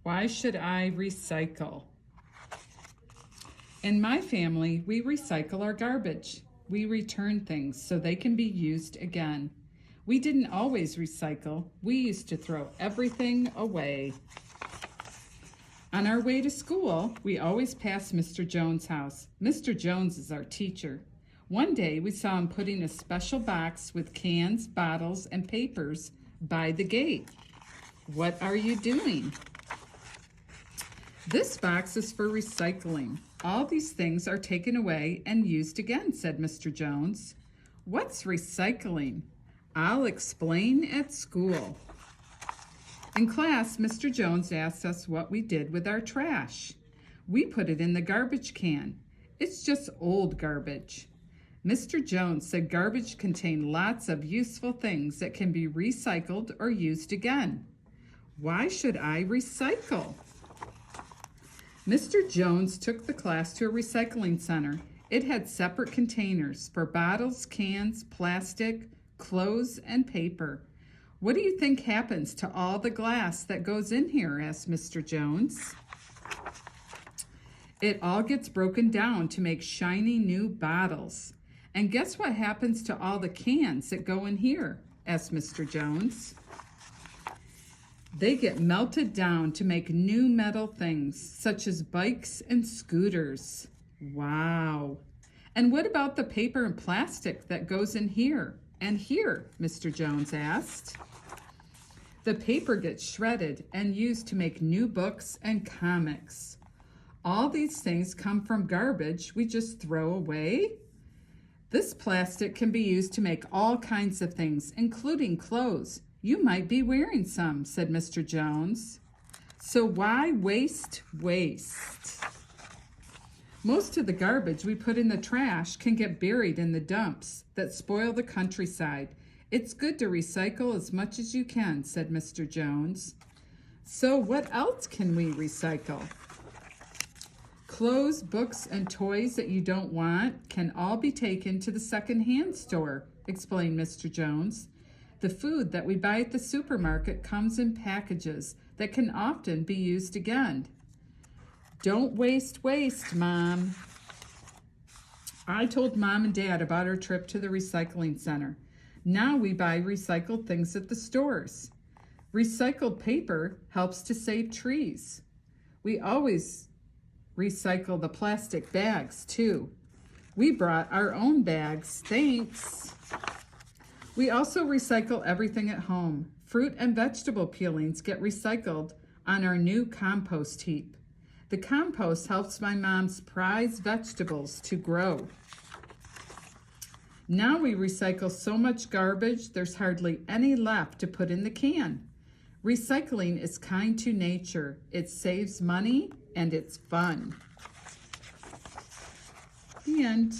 Why should I recycle? In my family, we recycle our garbage. We return things so they can be used again. We didn't always recycle. We used to throw everything away. On our way to school, we always passed Mr. Jones' house. Mr. Jones is our teacher. One day, we saw him putting a special box with cans, bottles, and papers by the gate. What are you doing? This box is for recycling. All these things are taken away and used again, said Mr. Jones. What's recycling? I'll explain at school. In class, Mr. Jones asked us what we did with our trash. We put it in the garbage can. It's just old garbage. Mr. Jones said garbage contained lots of useful things that can be recycled or used again. Why should I recycle? Mr. Jones took the class to a recycling center. It had separate containers for bottles, cans, plastic, clothes, and paper. What do you think happens to all the glass that goes in here? Asked Mr. Jones. It all gets broken down to make shiny new bottles. And guess what happens to all the cans that go in here? Asked Mr. Jones. They get melted down to make new metal things, such as bikes and scooters. Wow. And what about the paper and plastic that goes in here and here? Mr. Jones asked. The paper gets shredded and used to make new books and comics. All these things come from garbage we just throw away. This plastic can be used to make all kinds of things, including clothes. You might be wearing some, said Mr. Jones. So why waste? Most of the garbage we put in the trash can get buried in the dumps that spoil the countryside. It's good to recycle as much as you can, said Mr. Jones. So what else can we recycle? Clothes, books, and toys that you don't want can all be taken to the secondhand store, explained Mr. Jones. The food that we buy at the supermarket comes in packages that can often be used again. Don't waste, Mom. I told Mom and Dad about our trip to the recycling center. Now we buy recycled things at the stores. Recycled paper helps to save trees. We always recycle the plastic bags, too. We brought our own bags. Thanks. We also recycle everything at home. Fruit and vegetable peelings get recycled on our new compost heap. The compost helps my mom's prized vegetables to grow. Now we recycle so much garbage, there's hardly any left to put in the can. Recycling is kind to nature. It saves money and it's fun. The end.